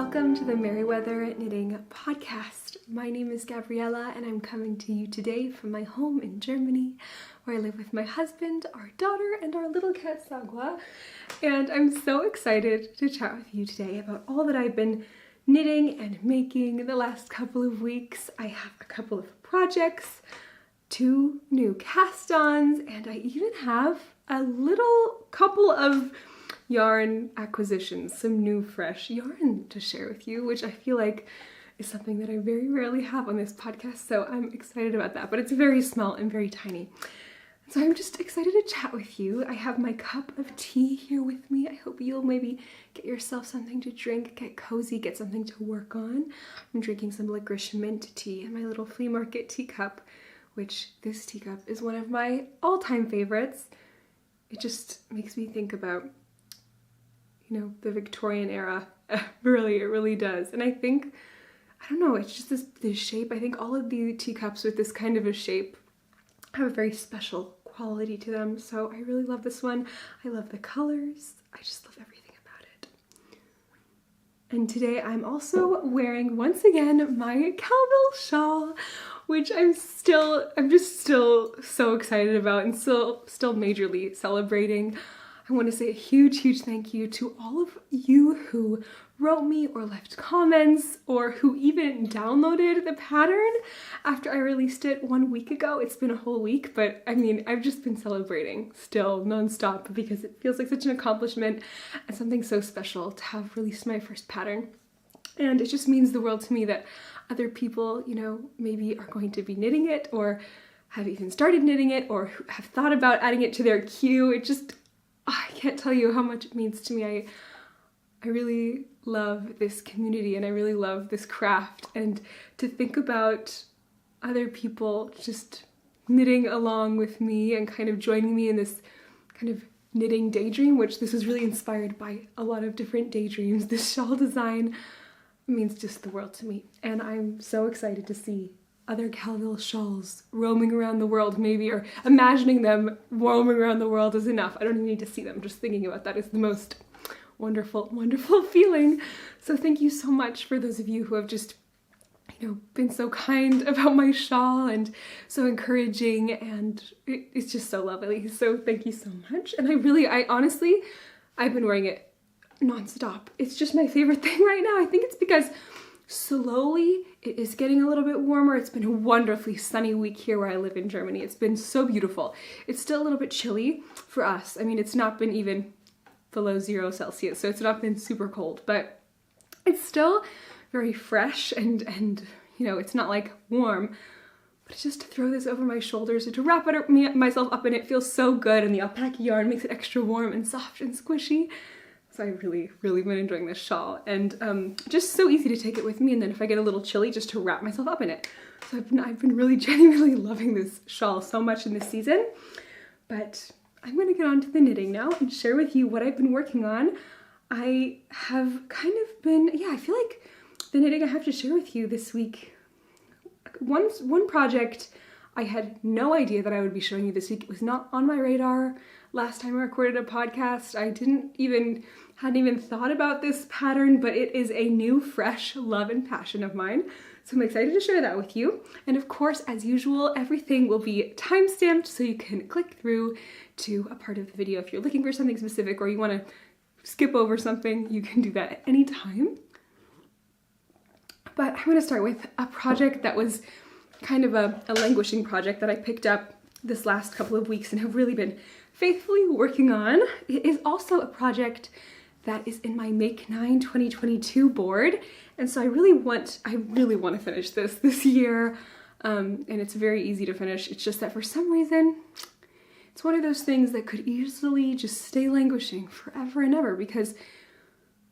Welcome to the Merryweather Knitting Podcast. My name is Gabriella and I'm coming to you today from my home in Germany where I live with my husband, our daughter, and our little cat Sagua. And I'm so excited to chat with you today about all that I've been knitting and making in the last couple of weeks. I have a couple of projects, 2 new cast-ons, and I even have a little couple of yarn acquisitions, some new fresh yarn to share with you, which I feel like is something that I very rarely have on this podcast, so I'm excited about that, but it's very small and very tiny. So I'm just excited to chat with you. I have my cup of tea here with me. I hope you'll maybe get yourself something to drink, get cozy, get something to work on. I'm drinking some licorice mint tea in my little flea market teacup, which this teacup is one of my all-time favorites. It just makes me think about the Victorian era. It really does. And I think, I don't know, it's just this shape. I think all of the teacups with this kind of a shape have a very special quality to them. So I really love this one. I love the colors. I just love everything about it. And today I'm also wearing, once again, my Calville Shawl, which I'm just still so excited about and still majorly celebrating. I want to say a huge thank you to all of you who wrote me or left comments or who even downloaded the pattern after I released it 1 week ago. It's been a whole week, but I mean, I've just been celebrating still nonstop because it feels like such an accomplishment and something so special to have released my first pattern. And it just means the world to me that other people, maybe are going to be knitting it or have even started knitting it or have thought about adding it to their queue. I can't tell you how much it means to me. I really love this community and I really love this craft, and to think about other people just knitting along with me and kind of joining me in this kind of knitting daydream, which this is really inspired by a lot of different daydreams. This shawl design means just the world to me, and I'm so excited to see other Calville shawls roaming around the world, maybe, or imagining them roaming around the world is enough. I don't even need to see them. Just thinking about that is the most wonderful feeling. So thank you so much for those of you who have just, been so kind about my shawl and so encouraging, and it's just so lovely. So thank you so much. And I honestly, I've been wearing it nonstop. It's just my favorite thing right now. I think it's because slowly it is getting a little bit warmer. It's been a wonderfully sunny week here where I live in Germany. It's been so beautiful. It's still a little bit chilly for us. I mean, it's not been even below 0 Celsius, so it's not been super cold, but it's still very fresh and it's not like warm. But just to throw this over my shoulders and to wrap myself up in it feels so good, and the alpaca yarn makes it extra warm and soft and squishy. So I've really been enjoying this shawl, and just so easy to take it with me, and then if I get a little chilly, just to wrap myself up in it. So I've been really genuinely loving this shawl so much in this season. But I'm going to get on to the knitting now and share with you what I've been working on. I have kind of been, I feel like the knitting I have to share with you this week, one project I had no idea that I would be showing you this week. It was not on my radar. Last time I recorded a podcast, I hadn't even thought about this pattern, but it is a new, fresh love and passion of mine. So I'm excited to share that with you. And of course, as usual, everything will be time-stamped so you can click through to a part of the video. If you're looking for something specific or you want to skip over something, you can do that at any time. But I'm going to start with a project that was kind of a languishing project that I picked up this last couple of weeks and have really been faithfully working on. It is also a project that is in my Make 9 2022 board, and so I really want to finish this year, and it's very easy to finish. It's just that for some reason it's one of those things that could easily just stay languishing forever and ever because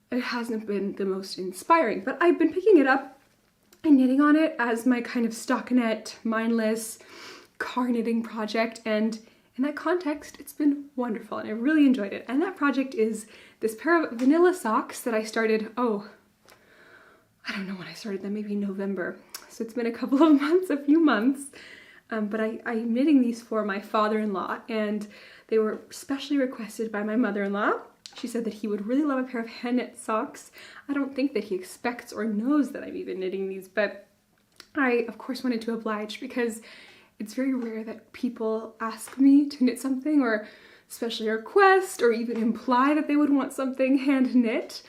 it hasn't been the most inspiring. But I've been picking it up and knitting on it as my kind of stockinette, mindless car knitting project, and in that context, it's been wonderful and I really enjoyed it. And that project is this pair of vanilla socks that I started, I don't know when I started them, maybe November. So it's been a few months. But I'm knitting these for my father-in-law, and they were specially requested by my mother-in-law. She said that he would really love a pair of hand knit socks. I don't think that he expects or knows that I'm even knitting these, but I of course wanted to oblige because it's very rare that people ask me to knit something, or especially request or even imply that they would want something hand knit.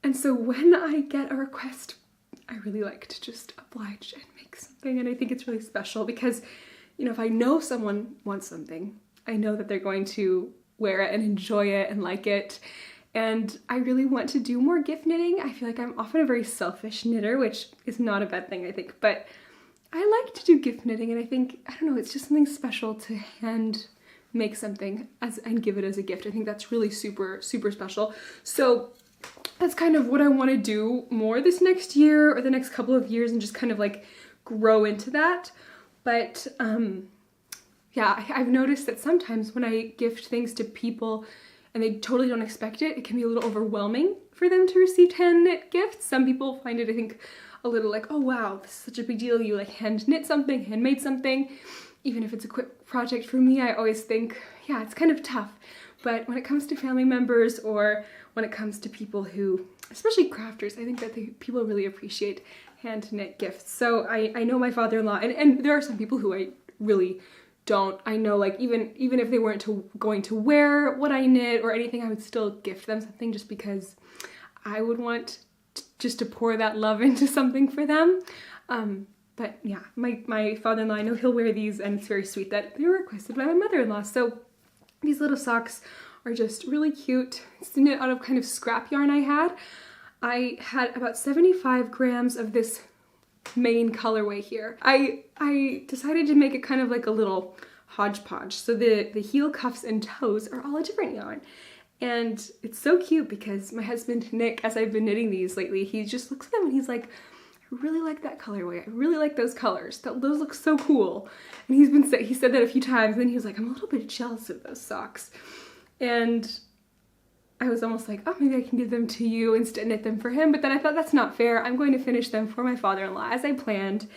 And so when I get a request, I really like to just oblige and make something. And I think it's really special because, you know, if I know someone wants something, I know that they're going to wear it and enjoy it and like it. And I really want to do more gift knitting. I feel like I'm often a very selfish knitter, which is not a bad thing, I think, but I like to do gift knitting, and I think, I don't know, it's just something special to hand make something and give it as a gift. I think that's really super, super special. So that's kind of what I want to do more this next year or the next couple of years, and just kind of like grow into that. But yeah, I've noticed that sometimes when I gift things to people and they totally don't expect it, it can be a little overwhelming for them to receive hand knit gifts. Some people find it, I think, a little like, oh wow, this is such a big deal. You like hand knit something, handmade something. Even if it's a quick project for me, I always think, yeah, it's kind of tough. But when it comes to family members, or when it comes to people who, especially crafters, I think that people really appreciate hand knit gifts. So I know my father-in-law, and there are some people who I really don't. I know, like, even if they weren't going to wear what I knit or anything, I would still gift them something just because I would want just to pour that love into something for them. But yeah, my father-in-law, I know he'll wear these, and it's very sweet that they were requested by my mother-in-law. So these little socks are just really cute. It's knit out of kind of scrap yarn I had. I had about 75 grams of this main colorway here. I decided to make it kind of like a little hodgepodge. So the heel, cuffs, and toes are all a different yarn. And it's so cute because my husband, Nick, as I've been knitting these lately, he just looks at them and he's like, I really like that colorway. I really like those colors. Those look so cool. And he said that a few times, and then he was like, I'm a little bit jealous of those socks. And I was almost like, oh, maybe I can give them to you instead, knit them for him. But then I thought that's not fair. I'm going to finish them for my father-in-law as I planned.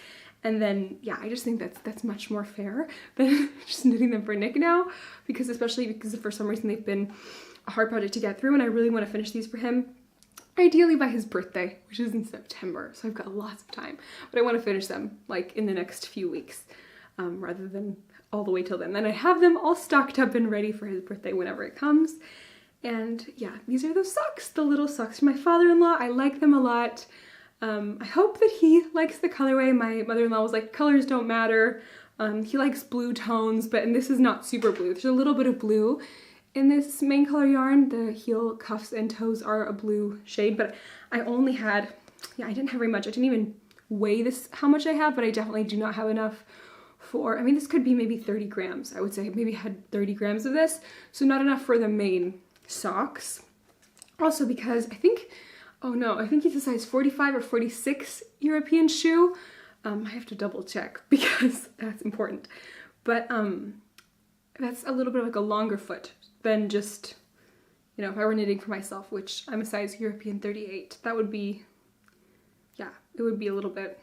And then, yeah, I just think that's much more fair than just knitting them for Nick now, especially because for some reason they've been a hard project to get through, and I really want to finish these for him. Ideally by his birthday, which is in September, so I've got lots of time. But I want to finish them like in the next few weeks, rather than all the way till then. Then I have them all stocked up and ready for his birthday whenever it comes. And yeah, these are those socks, the little socks from my father-in-law. I like them a lot. I hope that he likes the colorway. My mother-in-law was like, colors don't matter. He likes blue tones, and this is not super blue. There's a little bit of blue in this main color yarn. The heel, cuffs, and toes are a blue shade, but I only had, I didn't have very much. I didn't even weigh this, how much I have, but I definitely do not have enough for, this could be maybe 30 grams, I would say. Maybe I had 30 grams of this, so not enough for the main socks. Also because I think he's a size 45 or 46 European shoe. I have to double check because that's important. But that's a little bit of like a longer foot than just, if I were knitting for myself, which I'm a size European 38, that would be, it would be a little bit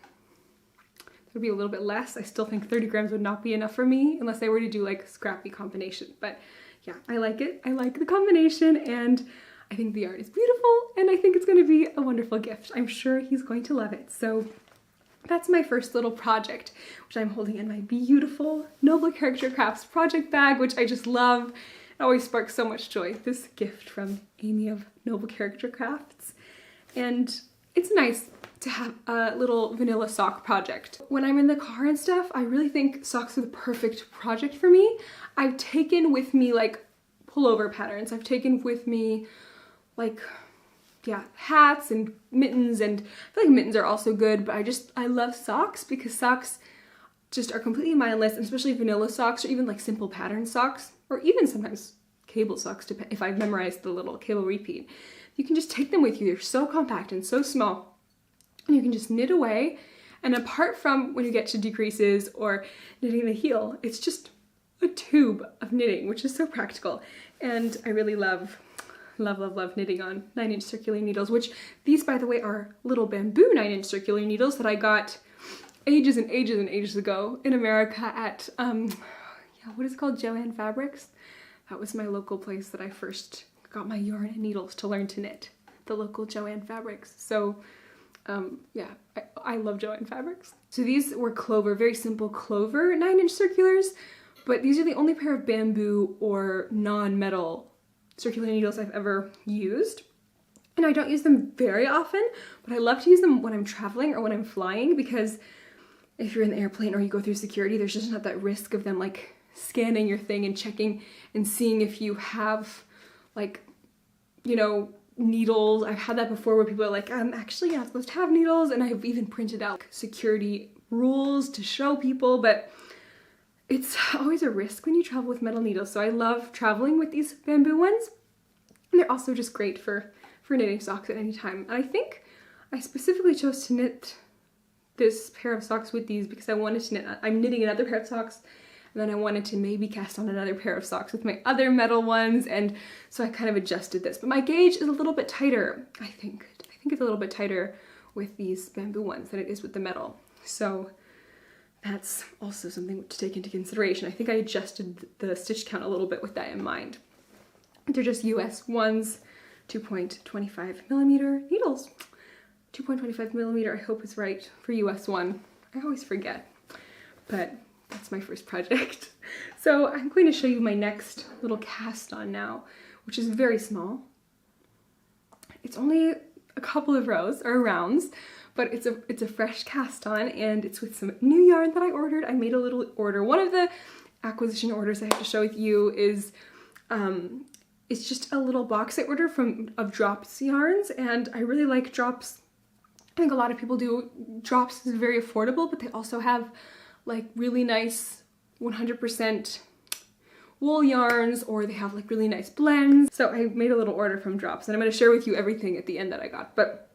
less. I still think 30 grams would not be enough for me unless I were to do like scrappy combination. But yeah, I like it. I like the combination, and I think the yarn is beautiful, and I think it's going to be a wonderful gift. I'm sure he's going to love it. So that's my first little project, which I'm holding in my beautiful Noble Character Crafts project bag, which I just love. It always sparks so much joy. This gift from Amy of Noble Character Crafts. And it's nice to have a little vanilla sock project. When I'm in the car and stuff, I really think socks are the perfect project for me. I've taken with me like pullover patterns. I've taken with me like, hats and mittens, and I feel like mittens are also good, but I love socks because socks just are completely mindless, and especially vanilla socks, or even like simple pattern socks, or even sometimes cable socks if I've memorized the little cable repeat. You can just take them with you. They're so compact and so small, and you can just knit away. And apart from when you get to decreases or knitting the heel, it's just a tube of knitting, which is so practical. And I really love knitting on 9-inch circular needles, which these, by the way, are little bamboo 9-inch circular needles that I got ages and ages and ages ago in America at, what is it called? Joann Fabrics. That was my local place that I first got my yarn and needles to learn to knit, the local Joann Fabrics. So yeah, I love Joann Fabrics. So these were clover, very simple clover 9-inch circulars, but these are the only pair of bamboo or non-metal circular needles I've ever used. And I don't use them very often, but I love to use them when I'm traveling or when I'm flying, because if you're in the airplane or you go through security, there's just not that risk of them like scanning your thing and checking and seeing if you have like, you know, needles. I've had that before where people are like, I'm actually not supposed to have needles, and I've even printed out security rules to show people, but it's always a risk when you travel with metal needles. So I love traveling with these bamboo ones, and they're also just great for knitting socks at any time. And I think I specifically chose to knit this pair of socks with these because I wanted to knit, I'm knitting another pair of socks, and then I wanted to maybe cast on another pair of socks with my other metal ones, and so I kind of adjusted this. But my gauge is a little bit tighter, I think. I think it's a little bit tighter with these bamboo ones than it is with the metal. So that's also something to take into consideration. I think I adjusted the stitch count a little bit with that in mind. They're just US ones, 2.25 millimeter needles. 2.25 millimeter, I hope is right for US one. I always forget, but that's my first project. So I'm going to show you my next little cast on now, which is very small. It's only a couple of rows or rounds, but it's a fresh cast on, and it's with some new yarn that I ordered. I made a little order. One of the acquisition orders I have to share with you is it's just a little box I ordered of Drops yarns, and I really like Drops. I think a lot of people do. Drops is very affordable, but they also have like really nice 100% wool yarns, or they have like really nice blends. So I made a little order from Drops, and I'm going to share with you everything at the end that I got. But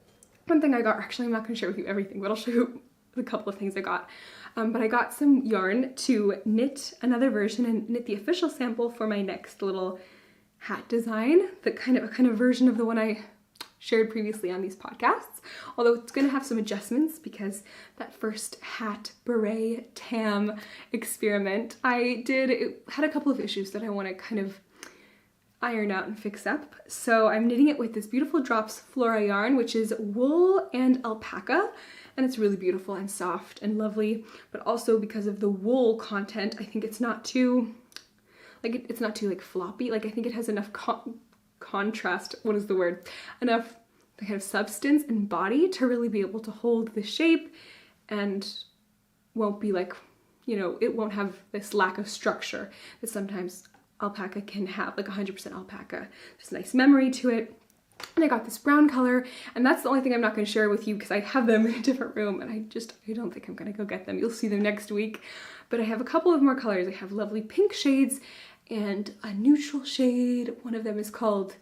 one thing I got, actually I'm not going to share with you everything, but I'll show you a couple of things I got. But I got some yarn to knit another version and knit the official sample for my next little hat design, a kind of version of the one I shared previously on these podcasts, although it's going to have some adjustments because that first hat beret tam experiment I did, it had a couple of issues that I want to kind of iron out and fix up. So I'm knitting it with this beautiful Drops Flora yarn, which is wool and alpaca, and it's really beautiful and soft and lovely, but also because of the wool content, I think it's not too it's not too like floppy. Like I think it has enough contrast, what is the word? Enough kind of substance and body to really be able to hold the shape, and won't be like, you know, it won't have this lack of structure that sometimes alpaca can have, like 100% alpaca. There's a nice memory to it. And I got this brown color, and that's the only thing I'm not going to share with you because I have them in a different room, and I don't think I'm going to go get them. You'll see them next week. But I have a couple of more colors. I have lovely pink shades and a neutral shade. One of them is called,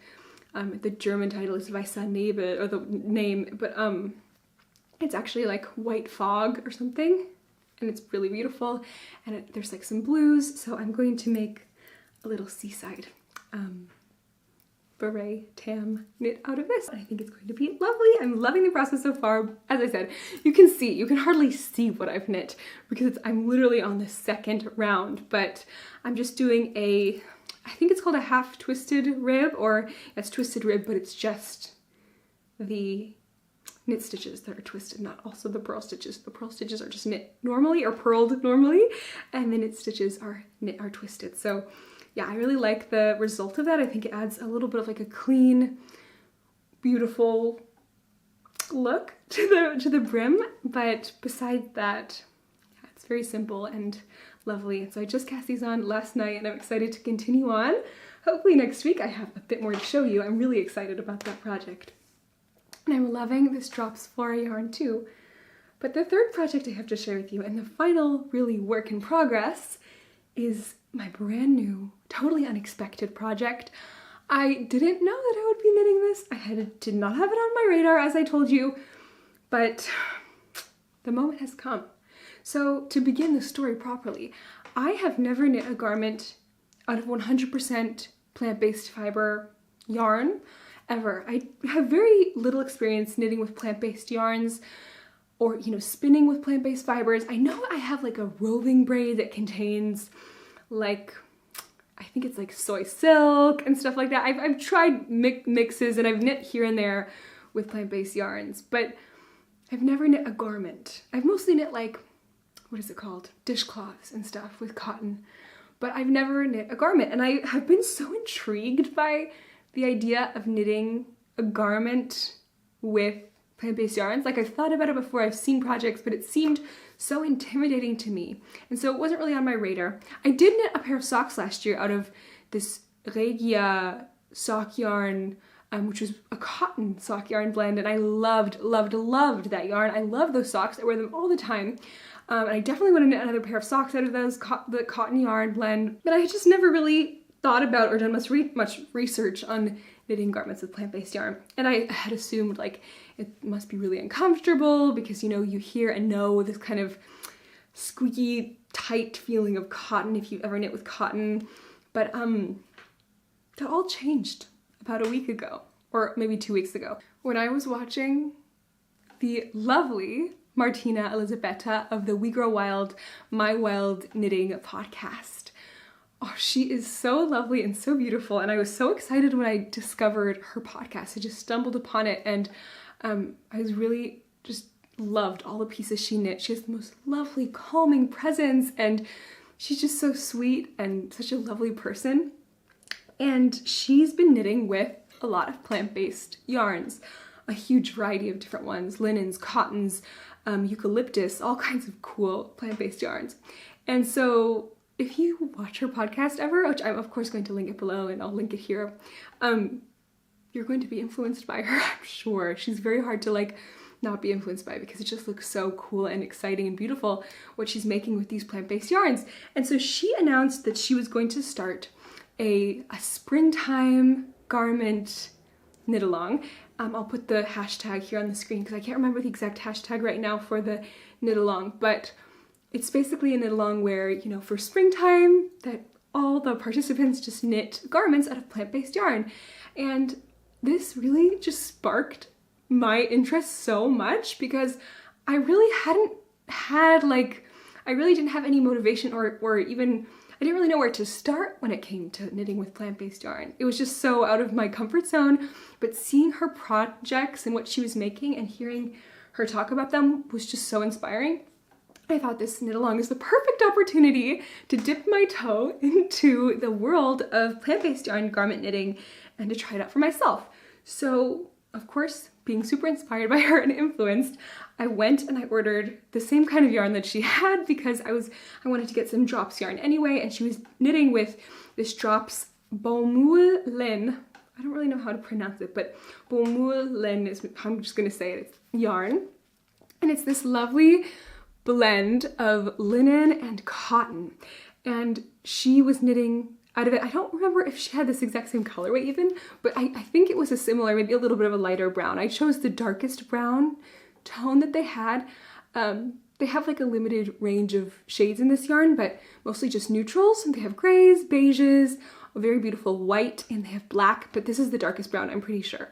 the German title is Weißer Nebel, or the name, but it's actually like White Fog or something, and it's really beautiful. And there's like some blues, so I'm going to make a little seaside beret tam knit out of this. I think it's going to be lovely. I'm loving the process so far. As I said, you can hardly see what I've knit because I'm literally on the second round, but I'm just doing I think it's called a half twisted rib, or it's twisted rib, but it's just the knit stitches that are twisted, not also the purl stitches. The purl stitches are just knit normally or purled normally, and the knit stitches are twisted. So yeah, I really like the result of that. I think it adds a little bit of like a clean, beautiful look to the brim, but besides that, yeah, it's very simple and lovely. And so I just cast these on last night, and I'm excited to continue on. Hopefully next week I have a bit more to show you. I'm really excited about that project. And I'm loving this Drops Flora yarn too. But the third project I have to share with you, and the final really work in progress, is my brand new, totally unexpected project. I didn't know that I would be knitting this. I did not have it on my radar, as I told you, but the moment has come. So to begin the story properly, I have never knit a garment out of 100% plant-based fiber yarn, ever. I have very little experience knitting with plant-based yarns, or, you know, spinning with plant-based fibers. I know I have like a roving braid that contains like, I think think it's like soy silk and stuff like that. I've tried mixes and I've knit here and there with plant-based yarns, but I've never knit a garment. I've mostly knit like, what is it called? Dishcloths and stuff with cotton, but I've never knit a garment. And I have been so intrigued by the idea of knitting a garment with plant-based yarns. Like, I've thought about it before, I've seen projects, but it seemed so intimidating to me. And so it wasn't really on my radar. I did knit a pair of socks last year out of this Regia sock yarn, which was a cotton sock yarn blend, and I loved that yarn. I love those socks. I wear them all the time. And I definitely want to knit another pair of socks out of those the cotton yarn blend, but I just never really thought about or done much research on knitting garments with plant-based yarn. And I had assumed like it must be really uncomfortable because, you know, you hear and know this kind of squeaky, tight feeling of cotton if you've ever knit with cotton. But that all changed about a week ago, or maybe 2 weeks ago, when I was watching the lovely Martina Elizabetta of the We Grow Wild, My Wild Knitting podcast. Oh, she is so lovely and so beautiful, and I was so excited when I discovered her podcast. I just stumbled upon it, and I was really just loved all the pieces she knit. She has the most lovely, calming presence, and she's just so sweet and such a lovely person. And she's been knitting with a lot of plant-based yarns, a huge variety of different ones, linens, cottons, eucalyptus, all kinds of cool plant-based yarns. And so if you watch her podcast ever, which I'm of course going to link it below and I'll link it here, you're going to be influenced by her, I'm sure. She's very hard to like not be influenced by because it just looks so cool and exciting and beautiful what she's making with these plant-based yarns. And so she announced that she was going to start a springtime garment knit along. I'll put the hashtag here on the screen because I can't remember the exact hashtag right now for the knit along, but it's basically a knit along where, you know, for springtime that all the participants just knit garments out of plant-based yarn. And this really just sparked my interest so much because I really didn't have any motivation or even, I didn't really know where to start when it came to knitting with plant-based yarn. It was just so out of my comfort zone, but seeing her projects and what she was making and hearing her talk about them was just so inspiring. I thought this knit along is the perfect opportunity to dip my toe into the world of plant-based yarn garment knitting and to try it out for myself. So, of course, being super inspired by her and influenced, I went and I ordered the same kind of yarn that she had because I wanted to get some drops yarn anyway, and she was knitting with this drops Beaumoule Laine. I don't really know how to pronounce it, but Beaumoule Laine is, I'm just gonna say it, it's yarn. And it's this lovely blend of linen and cotton. And she was knitting out of it. I don't remember if she had this exact same colorway even, but I think it was a similar, maybe a little bit of a lighter brown. I chose the darkest brown tone that they had. They have like a limited range of shades in this yarn, but mostly just neutrals. And they have grays, beiges, a very beautiful white, and they have black, but this is the darkest brown, I'm pretty sure.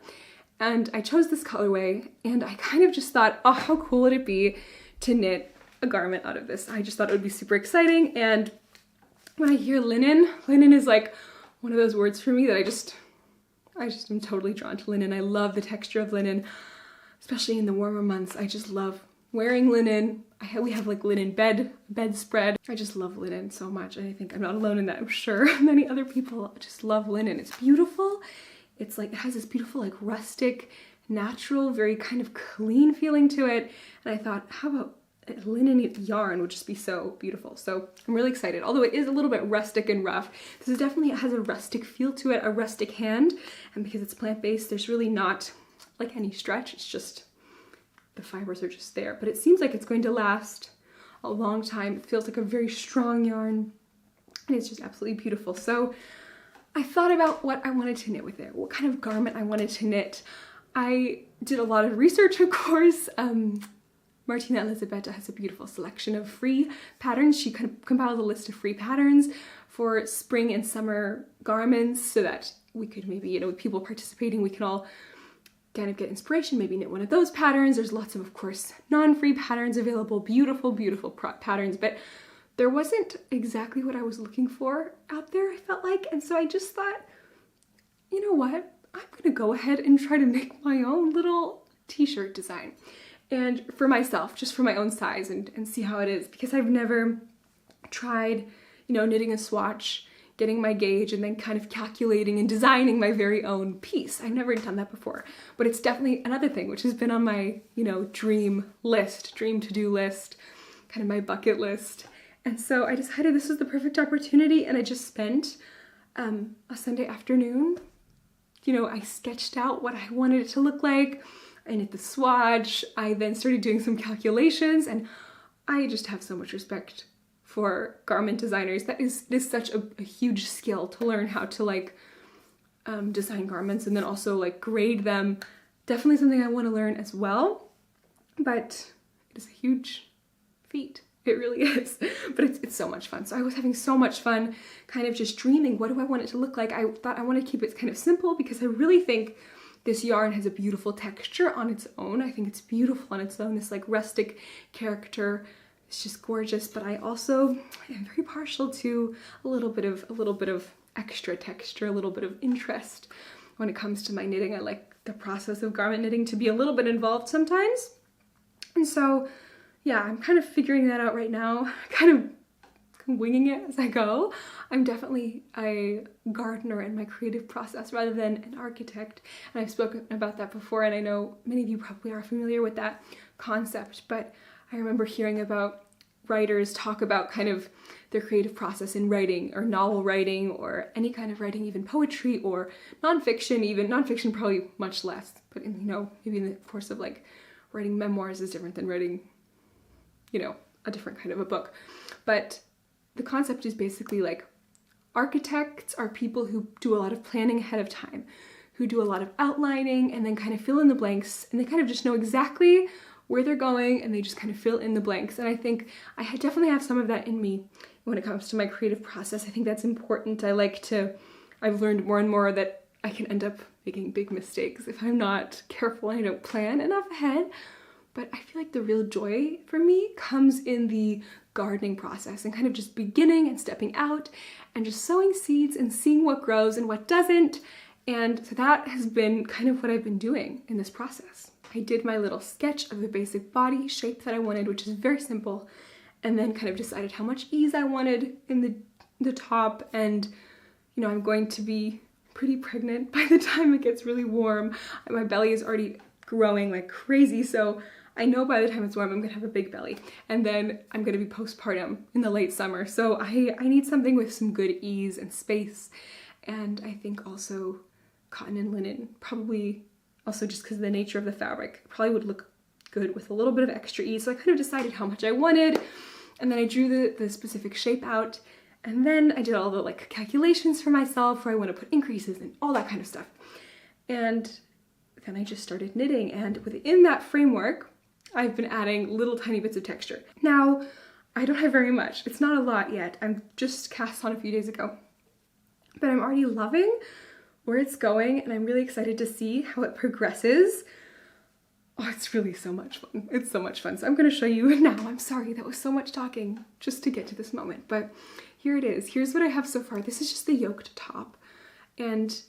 And I chose this colorway, and I kind of just thought, oh, how cool would it be to knit a garment out of this? I just thought it would be super exciting. And when I hear linen is like one of those words for me that I just am totally drawn to linen. I love the texture of linen, especially in the warmer months. I just love wearing linen. We have like linen bedspread. I just love linen so much, and I think I'm not alone in that. I'm sure many other people just love linen. It's beautiful. It's like, it has this beautiful like rustic, natural, very kind of clean feeling to it. And I thought, how about linen yarn would just be so beautiful. So I'm really excited. Although it is a little bit rustic and rough, this is definitely, it has a rustic feel to it, a rustic hand. And because it's plant-based, there's really not like any stretch. It's just, the fibers are just there. But it seems like it's going to last a long time. It feels like a very strong yarn, and it's just absolutely beautiful. So I thought about what I wanted to knit with it, what kind of garment I wanted to knit. I did a lot of research, of course. Martina Elizabetta has a beautiful selection of free patterns. She compiled a list of free patterns for spring and summer garments so that we could maybe, you know, with people participating, we can all kind of get inspiration, maybe knit one of those patterns. There's lots of course, non-free patterns available, beautiful, beautiful patterns, but there wasn't exactly what I was looking for out there, I felt like. And so I just thought, you know what? I'm gonna go ahead and try to make my own little t-shirt design. And for myself, just for my own size and see how it is. Because I've never tried, knitting a swatch, getting my gauge, and then kind of calculating and designing my very own piece. I've never done that before. But it's definitely another thing which has been on my, dream to-do list, kind of my bucket list. And so I decided this was the perfect opportunity, and I just spent a Sunday afternoon. I sketched out what I wanted it to look like. I knit the swatch. I then started doing some calculations, and I just have so much respect for garment designers. That is such a huge skill to learn how to design garments and then also grade them. Definitely something I want to learn as well, but it is a huge feat. It really is, but it's so much fun. So I was having so much fun kind of just dreaming, what do I want it to look like? I thought I want to keep it kind of simple because I really think this yarn has a beautiful texture on its own. I think it's beautiful on its own, this rustic character. It's just gorgeous, but I also am very partial to a little bit of extra texture, a little bit of interest when it comes to my knitting. I like the process of garment knitting to be a little bit involved sometimes. And so yeah, I'm kind of figuring that out right now, kind of winging it as I go. I'm definitely a gardener in my creative process rather than an architect. And I've spoken about that before, and I know many of you probably are familiar with that concept, but I remember hearing about writers talk about kind of their creative process in writing or novel writing or any kind of writing, even poetry or nonfiction, even nonfiction probably much less, but maybe in the course of writing memoirs is different than writing a different kind of a book. But the concept is basically architects are people who do a lot of planning ahead of time, who do a lot of outlining and then kind of fill in the blanks, and they kind of just know exactly where they're going and they just kind of fill in the blanks. And I think I definitely have some of that in me when it comes to my creative process. I think that's important. I've learned more and more that I can end up making big mistakes if I'm not careful and I don't plan enough ahead. But I feel like the real joy for me comes in the gardening process and kind of just beginning and stepping out and just sowing seeds and seeing what grows and what doesn't. And so that has been kind of what I've been doing in this process. I did my little sketch of the basic body shape that I wanted, which is very simple, and then kind of decided how much ease I wanted in the top. And I'm going to be pretty pregnant by the time it gets really warm. My belly is already growing like crazy, so I know by the time it's warm I'm gonna have a big belly, and then I'm gonna be postpartum in the late summer. So I need something with some good ease and space, and I think also cotton and linen, probably also just because of the nature of the fabric, probably would look good with a little bit of extra ease. So I kind of decided how much I wanted, and then I drew the specific shape out, and then I did all the calculations for myself where I want to put increases and all that kind of stuff. And then I just started knitting, and within that framework, I've been adding little tiny bits of texture. Now, I don't have very much. It's not a lot yet. I'm just cast on a few days ago, but I'm already loving where it's going, and I'm really excited to see how it progresses. Oh, it's really so much fun. It's so much fun. So I'm going to show you now. I'm sorry, that was so much talking just to get to this moment, but here it is. Here's what I have so far. This is just the yoked top. And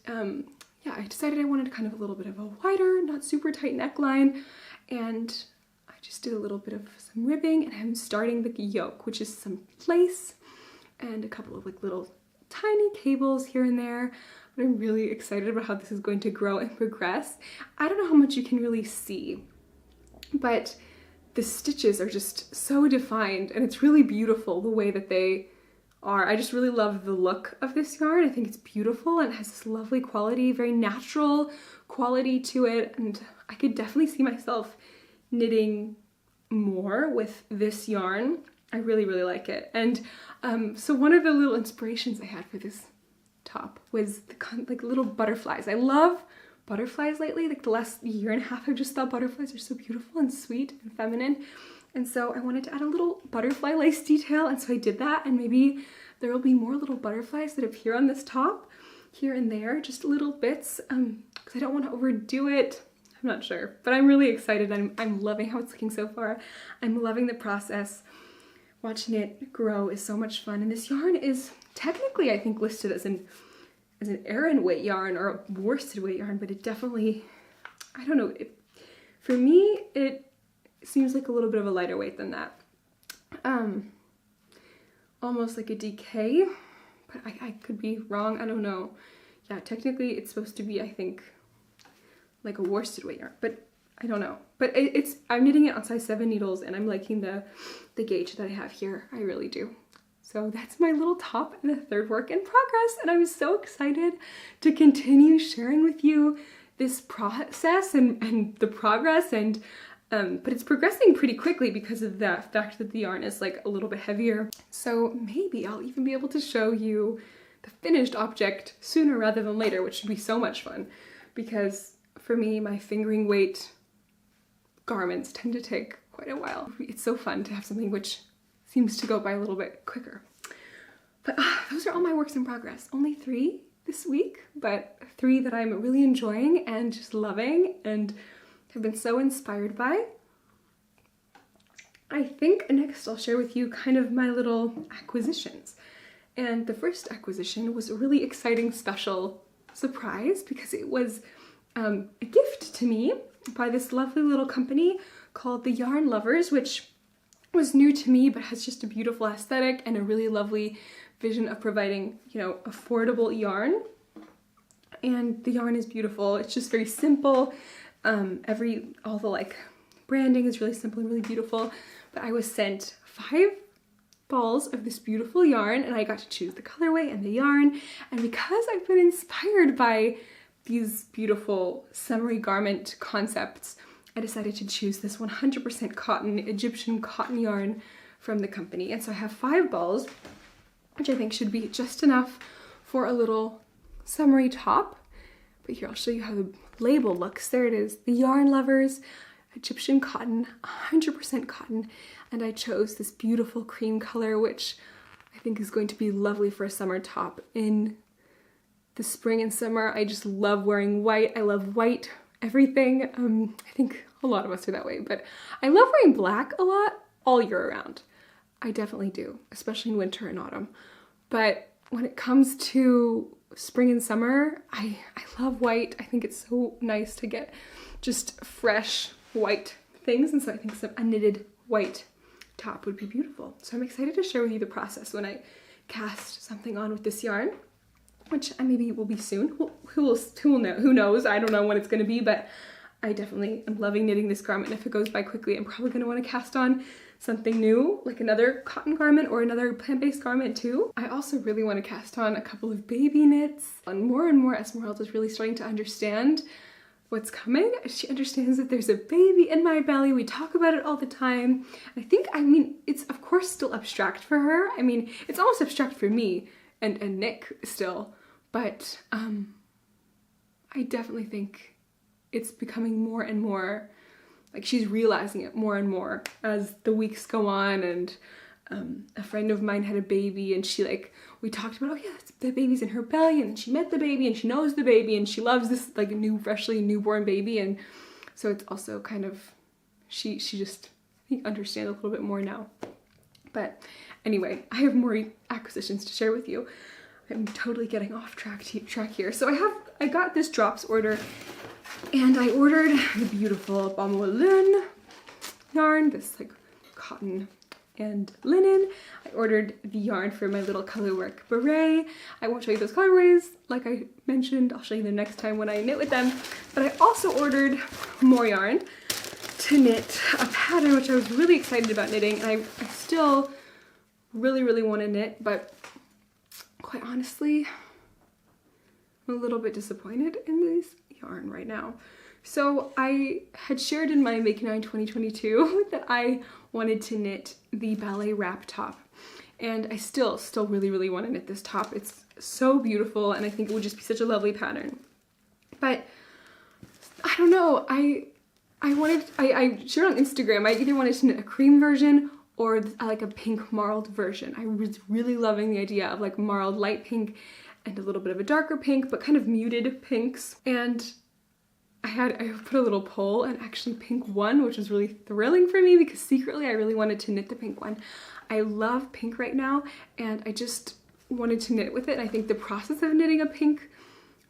yeah, I decided I wanted kind of a little bit of a wider, not super tight neckline, and I just did a little bit of some ribbing, and I'm starting the yoke, which is some lace and a couple of little tiny cables here and there. But I'm really excited about how this is going to grow and progress. I don't know how much you can really see, but the stitches are just so defined, and it's really beautiful the way that they are. I just really love the look of this yarn. I think it's beautiful and it has this lovely quality, very natural quality to it, and I could definitely see myself knitting more with this yarn. I really, really like it. And so one of the little inspirations I had for this top was the little butterflies. I love butterflies lately. The last year and a half I've just thought butterflies are so beautiful and sweet and feminine, and so I wanted to add a little butterfly lace detail, and so I did that. And maybe there will be more little butterflies that appear on this top here and there, just little bits, because I don't want to overdo it. I'm not sure, but I'm really excited. I'm loving how it's looking so far. I'm loving the process. watching it grow is so much fun. And this yarn is technically, I think, listed as an Aran weight yarn or a worsted weight yarn, but it definitely, I don't know, for me, it seems like a little bit of a lighter weight than that. Almost like a DK, but I could be wrong, I don't know. Yeah, technically it's supposed to be, I think, like a worsted weight yarn, but I don't know. But I'm knitting it on size 7 needles, and I'm liking the gauge that I have here. I really do. So that's my little top and the third work in progress, and I'm so excited to continue sharing with you this process and the progress, and but it's progressing pretty quickly because of the fact that the yarn is like a little bit heavier. So maybe I'll even be able to show you the finished object sooner rather than later, which should be so much fun, because for me, my fingering weight garments tend to take quite a while. It's so fun to have something which seems to go by a little bit quicker. But those are all my works in progress. Only 3 this week, but 3 that I'm really enjoying and just loving and have been so inspired by. I think next I'll share with you kind of my little acquisitions. And the first acquisition was a really exciting special surprise because it was a gift to me by this lovely little company called the Yarn Lovers, which was new to me but has just a beautiful aesthetic and a really lovely vision of providing, you know, affordable yarn. And the yarn is beautiful. It's just very simple. All the like branding is really simple and really beautiful. But I was sent 5 balls of this beautiful yarn, and I got to choose the colorway and the yarn. And because I've been inspired by these beautiful summery garment concepts, I decided to choose this 100% cotton, Egyptian cotton yarn from the company. And so I have 5 balls, which I think should be just enough for a little summery top. But here, I'll show you how the label looks. There it is, the Yarn Lovers, Egyptian cotton, 100% cotton. And I chose this beautiful cream color, which I think is going to be lovely for a summer top. In the spring and summer, I just love wearing white. I love white everything. I think a lot of us are that way, but I love wearing black a lot all year round. I definitely do, especially in winter and autumn. But when it comes to spring and summer, I love white. I think it's so nice to get just fresh white things, and so I think a knitted white top would be beautiful. So I'm excited to share with you the process when I cast something on with this yarn, which maybe will be soon. Who will know? Who knows? I don't know when it's going to be, but I definitely am loving knitting this garment. If it goes by quickly, I'm probably going to want to cast on something new, like another cotton garment or another plant-based garment too. I also really want to cast on a couple of baby knits. And more Esmeralda is really starting to understand what's coming. She understands that there's a baby in my belly. We talk about it all the time. I mean, it's of course still abstract for her. I mean, it's almost abstract for me and Nick still, but I definitely think it's becoming more and more, like she's realizing it more and more as the weeks go on. And a friend of mine had a baby, and we talked about, oh yeah, the baby's in her belly, and she met the baby and she knows the baby and she loves this like freshly newborn baby. And so it's also kind of, she just understands a little bit more now. But anyway, I have more acquisitions to share with you. I'm totally getting off track here. So I got this drops order, and I ordered the beautiful Baume yarn, this like cotton and linen. I ordered the yarn for my little colorwork beret. I won't show you those colorways, like I mentioned. I'll show you them next time when I knit with them. But I also ordered more yarn to knit a pattern which I was really excited about knitting, and I still really want to knit, but quite honestly, I'm a little bit disappointed in this yarn right now. So I had shared in my Make 9 2022 that I wanted to knit the ballet wrap top, and I still really want to knit this top. It's so beautiful, and I think it would just be such a lovely pattern. But I don't know, I shared on Instagram, I either wanted to knit a cream version or like a pink marled version. I was really loving the idea of like marled light pink and a little bit of a darker pink, but kind of muted pinks. And I put a little poll and actually pink won, which was really thrilling for me because secretly I really wanted to knit the pink one. I love pink right now and I just wanted to knit with it. I think the process of knitting a pink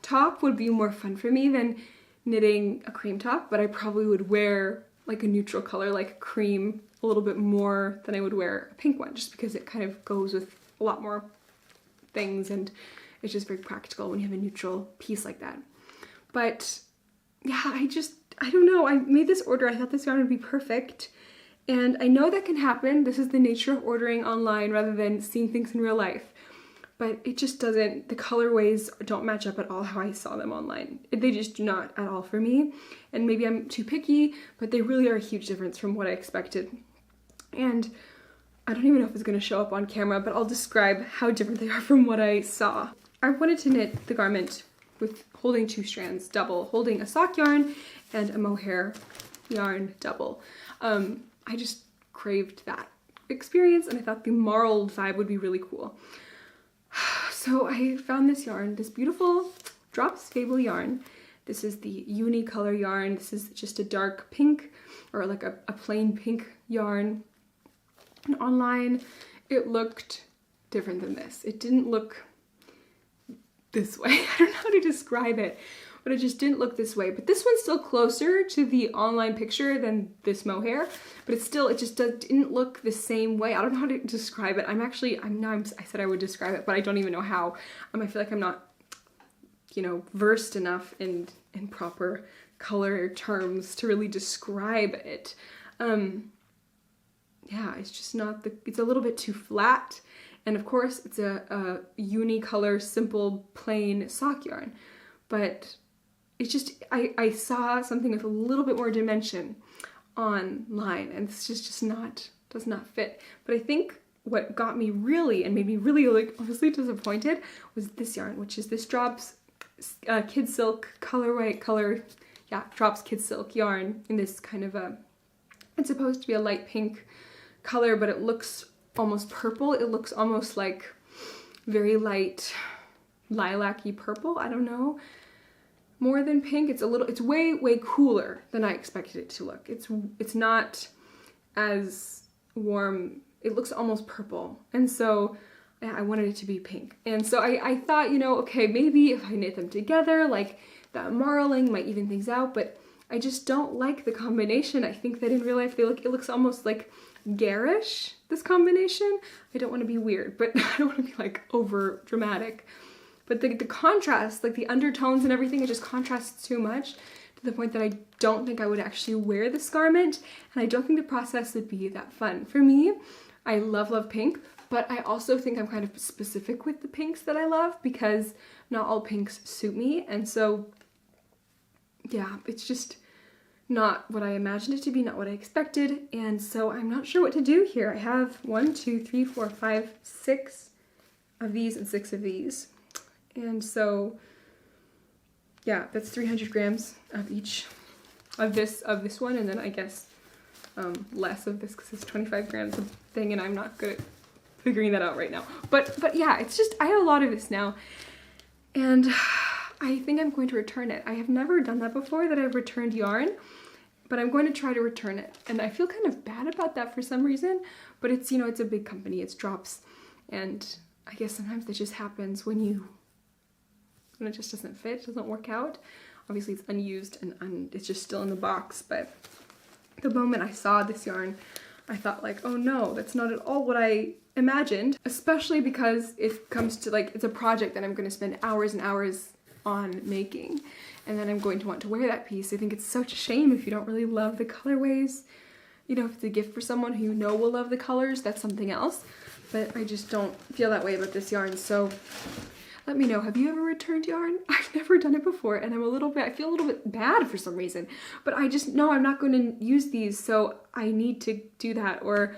top would be more fun for me than knitting a cream top, but I probably would wear like a neutral color like cream a little bit more than I would wear a pink one, just because it kind of goes with a lot more things and it's just very practical when you have a neutral piece like that. But yeah, I don't know. I made this order. I thought this yarn would be perfect. And I know that can happen. This is the nature of ordering online rather than seeing things in real life. But it just doesn't, the colorways don't match up at all how I saw them online. They just do not at all for me. And maybe I'm too picky, but they really are a huge difference from what I expected. And I don't even know if it's going to show up on camera, but I'll describe how different they are from what I saw. I wanted to knit the garment with holding 2 strands double, holding a sock yarn and a mohair yarn double. I just craved that experience and I thought the marled vibe would be really cool. So I found this yarn, this beautiful Drops Fable yarn. This is the unicolor yarn. This is just a dark pink or like a plain pink yarn. And online it looked different than this. It didn't look this way. I don't know how to describe it, but it just didn't look this way. But this one's still closer to the online picture than this mohair, but it just didn't look the same way. I don't know how to describe it. I said I would describe it, but I don't even know how. I feel like I'm not, versed enough in proper color terms to really describe it. Yeah, it's just not it's a little bit too flat. And of course, it's a unicolor, simple, plain sock yarn. But it's just, I saw something with a little bit more dimension online, and it's just does not fit. But I think what got me really, and made me really, like, honestly disappointed was this yarn, which is this Drops Kid Silk Drops Kid Silk yarn in this kind of it's supposed to be a light pink color, but it looks almost purple. It looks almost like very light lilac-y purple. I don't know. More than pink. It's way cooler than I expected it to look. It's not as warm. It looks almost purple. And so I wanted it to be pink. And so I thought, okay, maybe if I knit them together, like that marling might even things out, but I just don't like the combination. I think that in real life it looks almost like garish, this combination. I don't want to be weird, but I don't want to be like over dramatic. But the contrast, like the undertones and everything, it just contrasts too much to the point that I don't think I would actually wear this garment, and I don't think the process would be that fun. For me, I love pink, but I also think I'm kind of specific with the pinks that I love because not all pinks suit me, and so yeah, it's just not what I imagined it to be, not what I expected, and so I'm not sure what to do here. I have 1, 2, 3, 4, 5, 6 of these and 6 of these, and so yeah, that's 300 grams of each of this one, and then I guess less of this because it's 25 grams of thing, and I'm not good at figuring that out right now. But yeah, it's just, I have a lot of this now, and I think I'm going to return it. I have never done that before, that I've returned yarn, but I'm going to try to return it. And I feel kind of bad about that for some reason, but it's, it's a big company, it's Drops, and I guess sometimes that just happens when it just doesn't fit, doesn't work out. Obviously it's unused and it's just still in the box, but the moment I saw this yarn, I thought like, oh no, that's not at all what I imagined, especially because it comes to like, it's a project that I'm going to spend hours and hours on making, and then I'm going to want to wear that piece. I think it's such a shame if you don't really love the colorways. If it's a gift for someone who will love the colors, that's something else, but I just don't feel that way about this yarn. So let me know, have you ever returned yarn? I've never done it before, and I feel a little bit bad for some reason, but I just know I'm not going to use these, so I need to do that, or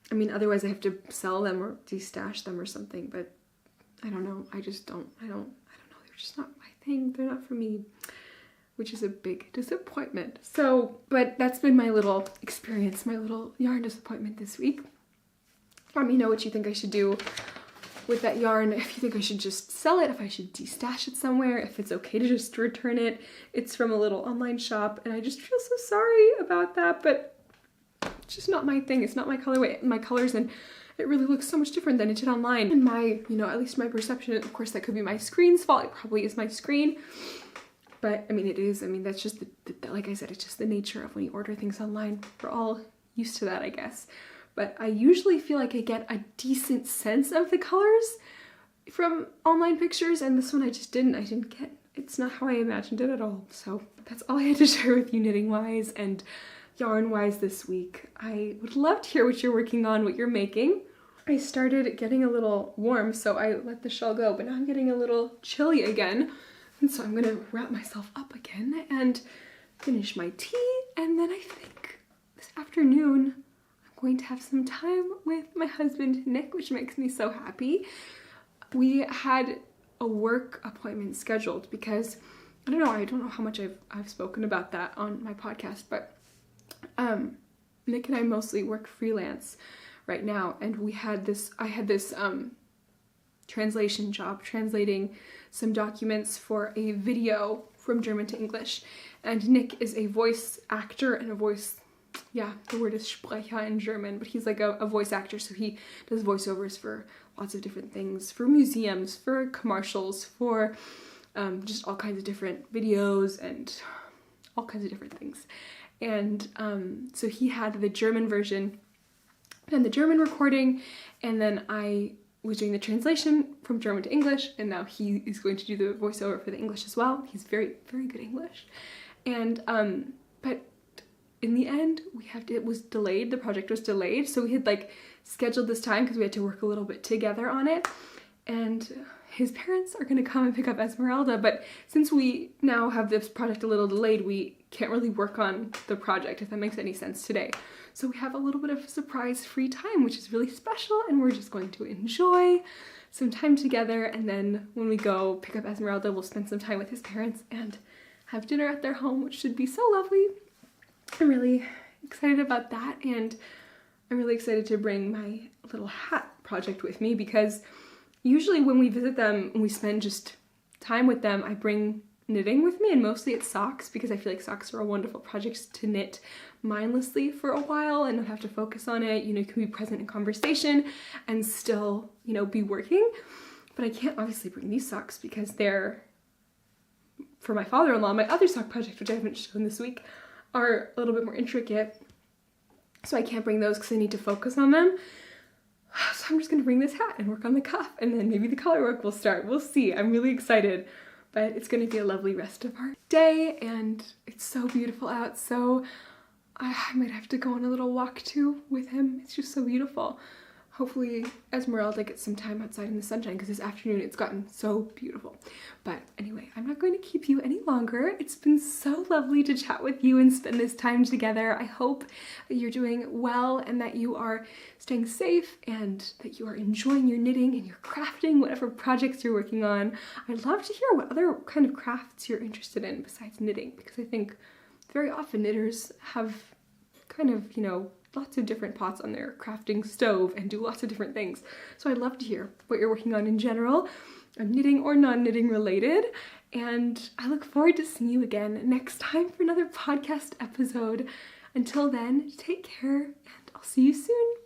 otherwise I have to sell them or destash them or something, but I don't know, I don't know, they're just not my thing, they're not for me, which is a big disappointment. So, but that's been my little experience, my little yarn disappointment this week. Let me know what you think I should do with that yarn, if you think I should just sell it, if I should destash it somewhere, if it's okay to just return it. It's from a little online shop, and I just feel so sorry about that, but it's just not my thing. It's not my colorway, my colors, and it really looks so much different than it did online. And my, you know, at least my perception, of course, that could be my screen's fault. It probably is my screen. But I mean, it is. I mean, that's just, like I said, it's just the nature of when you order things online. We're all used to that, I guess. But I usually feel like I get a decent sense of the colors from online pictures, and this one I just didn't. I didn't get, it's not how I imagined it at all. So that's all I had to share with you knitting-wise and yarn-wise this week. I would love to hear what you're working on, what you're making. I started getting a little warm, so I let the shawl go, but now I'm getting a little chilly again. And so I'm gonna wrap myself up again and finish my tea, and then I think this afternoon I'm going to have some time with my husband Nick, which makes me so happy. We had a work appointment scheduled because I don't know how much I've spoken about that on my podcast, but Nick and I mostly work freelance right now, and I had this translation job translating some documents for a video from German to English, and Nick is a voice actor and a voice, yeah, the word is Sprecher in German, but he's like a voice actor, so he does voiceovers for lots of different things, for museums, for commercials, for just all kinds of different videos and all kinds of different things. And so he had the German version and the German recording, and then I was doing the translation from German to English, and now he is going to do the voiceover for the English as well. He's very, very good English. And but in the end, it was delayed, the project was delayed, so we had like scheduled this time because we had to work a little bit together on it. And his parents are going to come and pick up Esmeralda, but since we now have this project a little delayed, we can't really work on the project, if that makes any sense, today. So we have a little bit of surprise free time, which is really special, and we're just going to enjoy some time together, and then when we go pick up Esmeralda, we'll spend some time with his parents and have dinner at their home, which should be so lovely. I'm really excited about that, and I'm really excited to bring my little hat project with me, because usually when we visit them and we spend just time with them, I bring knitting with me, and mostly it's socks, because I feel like socks are a wonderful project to knit mindlessly for a while and not have to focus on it. You know, you can be present in conversation and still, you know, be working. But I can't obviously bring these socks because they're for my father-in-law. My other sock project, which I haven't shown this week, are a little bit more intricate, so I can't bring those because I need to focus on them. So I'm just gonna bring this hat and work on the cuff, and then maybe the color work will start. We'll see. I'm really excited, but it's gonna be a lovely rest of our day, and it's so beautiful out, so I might have to go on a little walk too with him. It's just so beautiful. Hopefully Esmeralda gets some time outside in the sunshine, because this afternoon it's gotten so beautiful. But anyway, I'm not going to keep you any longer. It's been so lovely to chat with you and spend this time together. I hope that you're doing well and that you are staying safe and that you are enjoying your knitting and your crafting, whatever projects you're working on. I'd love to hear what other kind of crafts you're interested in besides knitting, because I think very often knitters have kind of, you know, lots of different pots on their crafting stove and do lots of different things. So I'd love to hear what you're working on in general, knitting or non-knitting related. And I look forward to seeing you again next time for another podcast episode. Until then, take care, and I'll see you soon.